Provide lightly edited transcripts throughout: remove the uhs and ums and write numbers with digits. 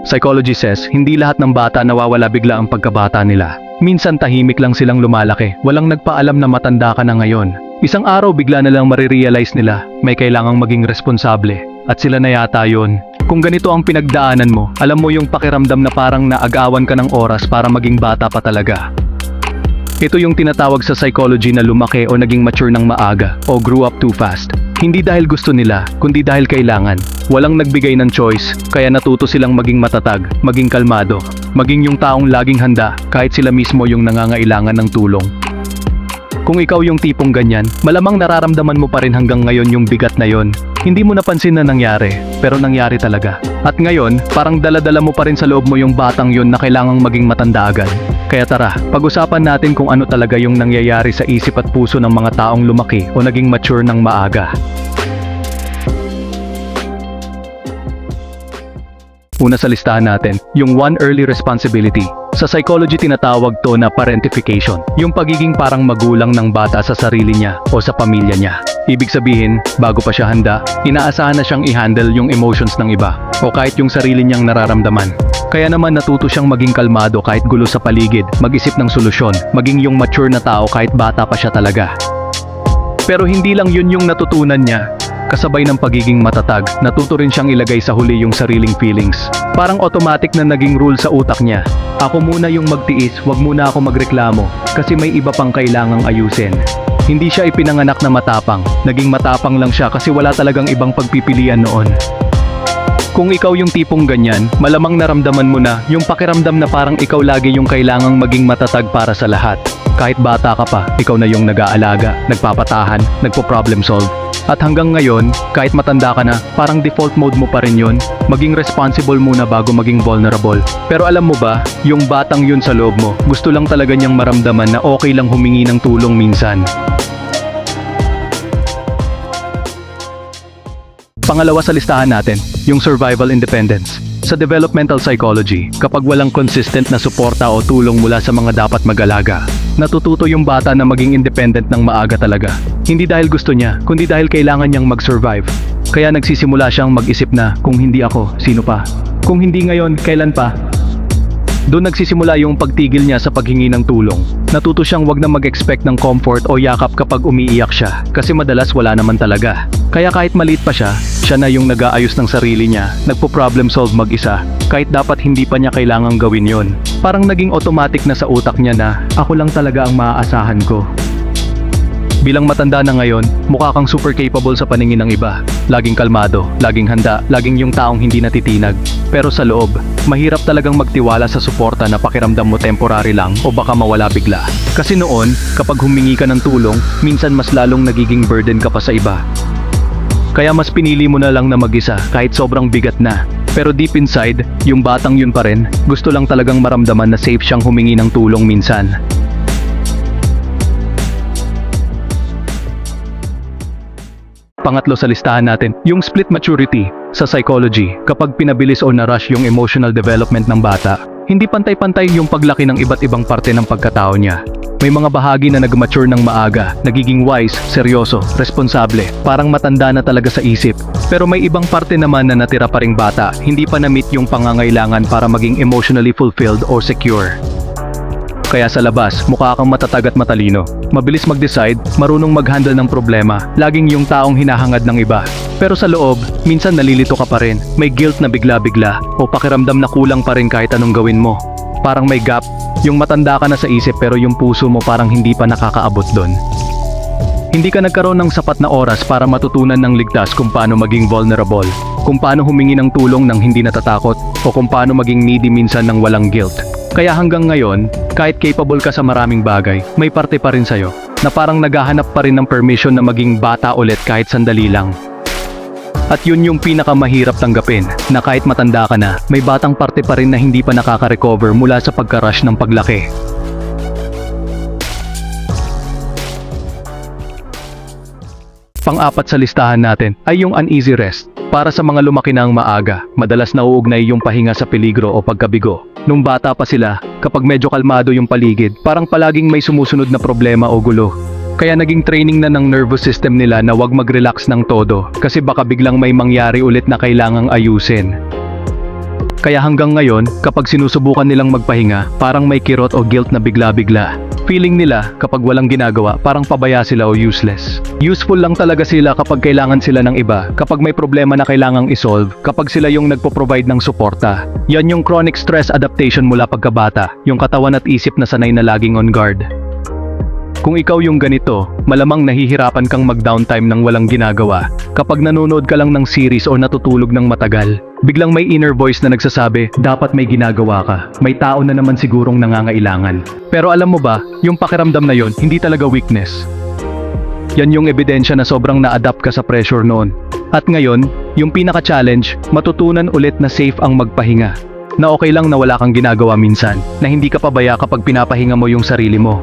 Psychology says, hindi lahat ng bata nawawala bigla ang pagkabata nila. Minsan tahimik lang silang lumalaki, walang nagpaalam na matanda ka na ngayon. Isang araw bigla na lang marirealize nila, may kailangang maging responsable. At sila na yata yun. Kung ganito ang pinagdaanan mo, alam mo yung pakiramdam na parang naagawan ka ng oras para maging bata pa talaga. Ito yung tinatawag sa psychology na lumaki o naging mature ng maaga o grew up too fast. Hindi dahil gusto nila, kundi dahil kailangan. Walang nagbigay ng choice, kaya natuto silang maging matatag, maging kalmado, maging yung taong laging handa kahit sila mismo yung nangangailangan ng tulong. Kung ikaw yung tipong ganyan, malamang nararamdaman mo pa rin hanggang ngayon yung bigat na yon. Hindi mo napansin na nangyari, pero nangyari talaga. At ngayon, parang dala-dala mo pa rin sa loob mo yung batang yon na kailangang maging matanda agad. Kaya tara, pag-usapan natin kung ano talaga yung nangyayari sa isip at puso ng mga taong lumaki o naging mature ng maaga. Una sa listahan natin, yung one early responsibility. Sa psychology tinatawag to na parentification, yung pagiging parang magulang ng bata sa sarili niya o sa pamilya niya. Ibig sabihin, bago pa siya handa, inaasahan na siyang i-handle yung emotions ng iba o kahit yung sarili niyang nararamdaman. Kaya naman natuto siyang maging kalmado kahit gulo sa paligid, mag-isip ng solusyon, maging yung mature na tao kahit bata pa siya talaga. Pero hindi lang yun yung natutunan niya. Kasabay ng pagiging matatag, natuto rin siyang ilagay sa huli yung sariling feelings. Parang automatic na naging rule sa utak niya. Ako muna yung magtiis, wag muna ako magreklamo, kasi may iba pang kailangang ayusin. Hindi siya ipinanganak na matapang, naging matapang lang siya kasi wala talagang ibang pagpipilian noon. Kung ikaw yung tipong ganyan, malamang naramdaman mo na yung pakiramdam na parang ikaw lagi yung kailangang maging matatag para sa lahat. Kahit bata ka pa, ikaw na yung nag-aalaga, nagpapatahan, nagpo-problem solve. At hanggang ngayon, kahit matanda ka na, parang default mode mo pa rin yun, maging responsible muna bago maging vulnerable. Pero alam mo ba, yung batang yun sa loob mo, gusto lang talaga niyang maramdaman na okay lang humingi ng tulong minsan. Pangalawa sa listahan natin, yung survival independence. Sa developmental psychology, kapag walang consistent na suporta o tulong mula sa mga dapat mag-alaga, natututo yung bata na maging independent ng maaga talaga. Hindi dahil gusto niya, kundi dahil kailangan niyang mag-survive. Kaya nagsisimula siyang mag-isip na, kung hindi ako, sino pa? Kung hindi ngayon, kailan pa? Doon nagsisimula yung pagtigil niya sa paghingi ng tulong. Natuto siyang wag na mag-expect ng comfort o yakap kapag umiiyak siya, kasi madalas wala naman talaga. Kaya kahit maliit pa siya na yung nag-aayos ng sarili niya, nagpo-problem solve mag-isa, kahit dapat hindi pa niya kailangang gawin yon. Parang naging automatic na sa utak niya na, ako lang talaga ang maaasahan ko. Bilang matanda na ngayon, mukha kang super capable sa paningin ng iba. Laging kalmado, laging handa, laging yung taong hindi natitinag. Pero sa loob, mahirap talagang magtiwala sa suporta na pakiramdam mo temporary lang o baka mawala bigla. Kasi noon, kapag humingi ka ng tulong, minsan mas lalong nagiging burden ka pa sa iba. Kaya mas pinili mo na lang na mag-isa kahit sobrang bigat na. Pero deep inside, yung batang yun pa rin, gusto lang talagang maramdaman na safe siyang humingi ng tulong minsan. Pangatlo sa listahan natin, yung split maturity. Sa psychology, kapag pinabilis o na-rush yung emotional development ng bata, hindi pantay-pantay yung paglaki ng iba't ibang parte ng pagkatao niya. May mga bahagi na nag-mature ng maaga, nagiging wise, seryoso, responsable, parang matanda na talaga sa isip. Pero may ibang parte naman na natira pa ring bata, hindi pa na-meet yung pangangailangan para maging emotionally fulfilled or secure. Kaya sa labas, mukha kang matatag at matalino. Mabilis mag-decide, marunong mag-handle ng problema, laging yung taong hinahangad ng iba. Pero sa loob, minsan nalilito ka pa rin, may guilt na bigla-bigla, o pakiramdam na kulang pa rin kahit anong gawin mo. Parang may gap, yung matanda ka na sa isip pero yung puso mo parang hindi pa nakakaabot doon. Hindi ka nagkaroon ng sapat na oras para matutunan ng ligtas kung paano maging vulnerable, kung paano humingi ng tulong ng hindi natatakot, o kung paano maging needy minsan ng walang guilt. Kaya hanggang ngayon, kahit capable ka sa maraming bagay, may parte pa rin sa'yo, na parang naghahanap pa rin ng permission na maging bata ulit kahit sandali lang. At yun yung pinakamahirap tanggapin, na kahit matanda ka na, may batang parte pa rin na hindi pa nakaka-recover mula sa pagka-rush ng paglaki. Pang-apat sa listahan natin ay yung uneasy rest. Para sa mga lumaki na ang maaga, madalas nauugnay yung pahinga sa peligro o pagkabigo. Nung bata pa sila, kapag medyo kalmado yung paligid, parang palaging may sumusunod na problema o gulo. Kaya naging training na ng nervous system nila na wag mag-relax ng todo, kasi baka biglang may mangyari ulit na kailangang ayusin. Kaya hanggang ngayon, kapag sinusubukan nilang magpahinga, parang may kirot o guilt na bigla-bigla. Feeling nila, kapag walang ginagawa, parang pabaya sila o useless. Useful lang talaga sila kapag kailangan sila ng iba, kapag may problema na kailangang isolve, kapag sila yung nagpo-provide ng suporta. Yan yung chronic stress adaptation mula pagkabata, yung katawan at isip na sanay na laging on guard. Kung ikaw yung ganito, malamang nahihirapan kang mag-downtime ng walang ginagawa. Kapag nanonood ka lang ng series o natutulog ng matagal, biglang may inner voice na nagsasabi, dapat may ginagawa ka. May tao na naman sigurong nangangailangan. Pero alam mo ba, yung pakiramdam na yon, hindi talaga weakness. Yan yung ebidensya na sobrang na-adapt ka sa pressure noon. At ngayon, yung pinaka-challenge, matutunan ulit na safe ang magpahinga. Na okay lang na wala kang ginagawa minsan, na hindi ka pabaya kapag pinapahinga mo yung sarili mo.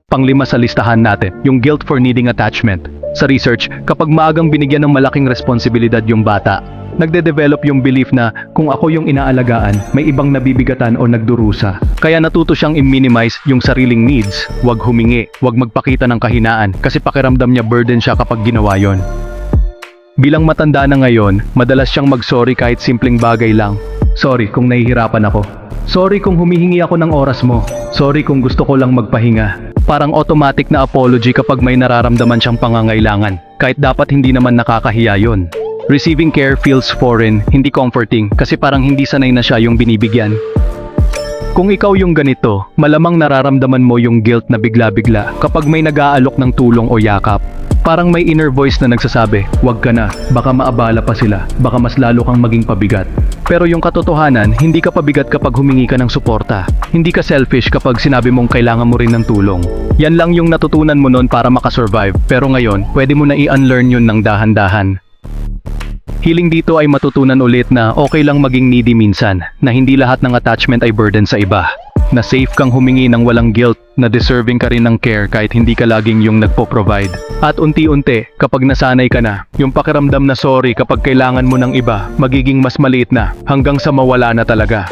Panglima sa listahan natin, yung guilt for needing attachment. Sa research, kapag maagang binigyan ng malaking responsibilidad yung bata, nagde-develop yung belief na kung ako yung inaalagaan, may ibang nabibigatan o nagdurusa. Kaya natuto siyang i-minimize yung sariling needs, wag humingi, wag magpakita ng kahinaan kasi pakiramdam niya burden siya kapag ginawa yon. Bilang matanda na ngayon, madalas siyang mag-sorry kahit simpleng bagay lang. Sorry kung nahihirapan ako. Sorry kung humihingi ako ng oras mo. Sorry kung gusto ko lang magpahinga. Parang automatic na apology kapag may nararamdaman siyang pangangailangan, kahit dapat hindi naman nakakahiya yun. Receiving care feels foreign, hindi comforting, kasi parang hindi sanay na siya yung binibigyan. Kung ikaw yung ganito, malamang nararamdaman mo yung guilt na bigla-bigla kapag may nag-aalok ng tulong o yakap. Parang may inner voice na nagsasabi, wag ka na, baka maabala pa sila, baka mas lalo kang maging pabigat. Pero yung katotohanan, hindi ka pabigat kapag humingi ka ng suporta. Hindi ka selfish kapag sinabi mong kailangan mo rin ng tulong. Yan lang yung natutunan mo noon para makasurvive, pero ngayon, pwede mo na i-unlearn yun ng dahan-dahan. Healing dito ay matutunan ulit na okay lang maging needy minsan, na hindi lahat ng attachment ay burden sa iba. Na safe kang humingi ng walang guilt, na deserving ka rin ng care kahit hindi ka laging yung nagpo-provide. At unti-unti, kapag nasanay ka na, yung pakiramdam na sorry kapag kailangan mo ng iba, magiging mas maliit na, hanggang sa mawala na talaga.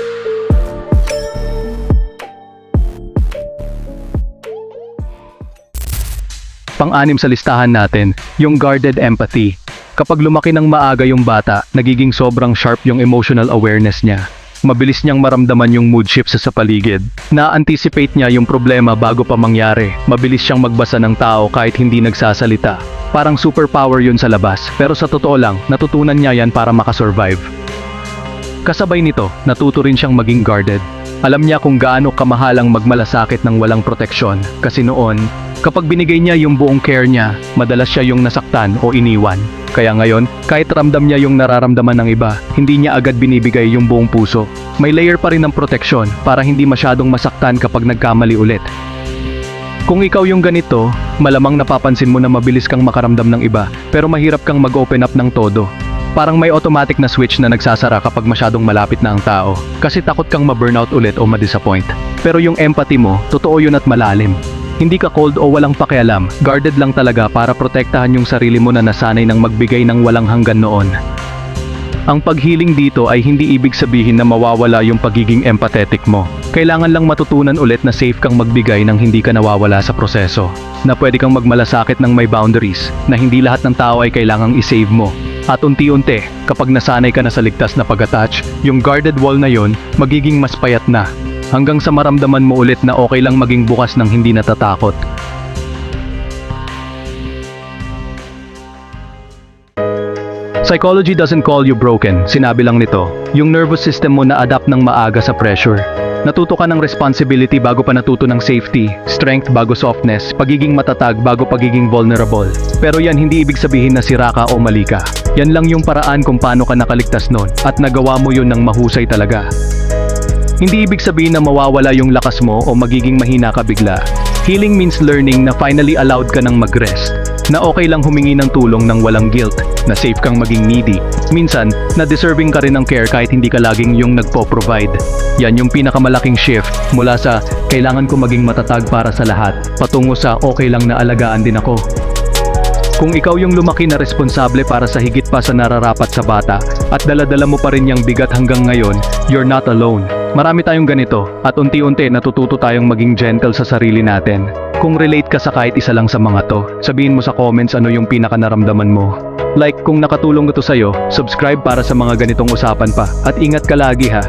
Pang-anim sa listahan natin, yung guarded empathy. Kapag lumaki ng maaga yung bata, nagiging sobrang sharp yung emotional awareness niya. Mabilis niyang maramdaman yung mood shifts sa paligid. Na-anticipate niya yung problema bago pa mangyari. Mabilis siyang magbasa ng tao kahit hindi nagsasalita. Parang superpower yun sa labas, pero sa totoo lang, natutunan niya yan para makasurvive. Kasabay nito, natuto rin siyang maging guarded. Alam niya kung gaano kamahalang magmalasakit ng walang proteksyon, kasi noon, kapag binigay niya yung buong care niya, madalas siya yung nasaktan o iniwan. Kaya ngayon, kahit ramdam niya yung nararamdaman ng iba, hindi niya agad binibigay yung buong puso. May layer pa rin ng proteksyon para hindi masyadong masaktan kapag nagkamali ulit. Kung ikaw yung ganito, malamang napapansin mo na mabilis kang makaramdam ng iba, pero mahirap kang mag-open up ng todo. Parang may automatic na switch na nagsasara kapag masyadong malapit na ang tao, kasi takot kang ma-burnout ulit o ma-disappoint. Pero yung empathy mo, totoo yun at malalim. Hindi ka cold o walang pakialam, guarded lang talaga para protektahan yung sarili mo na nasanay ng magbigay ng walang hanggan noon. Ang paghealing dito ay hindi ibig sabihin na mawawala yung pagiging empathetic mo. Kailangan lang matutunan ulit na safe kang magbigay nang hindi ka nawawala sa proseso. Na pwede kang magmalasakit ng may boundaries, na hindi lahat ng tao ay kailangang isave mo. At unti-unti, kapag nasanay ka na sa ligtas na pag-attach, yung guarded wall na yon magiging mas payat na. Hanggang sa maramdaman mo ulit na okay lang maging bukas ng hindi natatakot. Psychology doesn't call you broken, sinabi lang nito. Yung nervous system mo na-adapt ng maaga sa pressure. Natuto ka ng responsibility bago pa natuto ng safety, strength bago softness, pagiging matatag bago pagiging vulnerable. Pero yan hindi ibig sabihin na sira ka o mali ka. Yan lang yung paraan kung paano ka nakaligtas nun, at nagawa mo yun ng mahusay talaga. Hindi ibig sabihin na mawawala yung lakas mo o magiging mahina ka bigla. Healing means learning na finally allowed ka ng mag-rest. Na okay lang humingi ng tulong ng walang guilt. Na safe kang maging needy. Minsan, na deserving ka rin ng care kahit hindi ka laging yung nagpo-provide. Yan yung pinakamalaking shift mula sa kailangan ko maging matatag para sa lahat, patungo sa okay lang na alagaan din ako. Kung ikaw yung lumaki na responsable para sa higit pa sa nararapat sa bata, at dala-dala mo pa rin yung bigat hanggang ngayon, you're not alone. Marami tayong ganito, at unti-unti natututo tayong maging gentle sa sarili natin. Kung relate ka sa kahit isa lang sa mga to, sabihin mo sa comments ano yung pinaka naramdaman mo. Like kung nakatulong ito sa'yo, subscribe para sa mga ganitong usapan pa. At ingat ka lagi ha.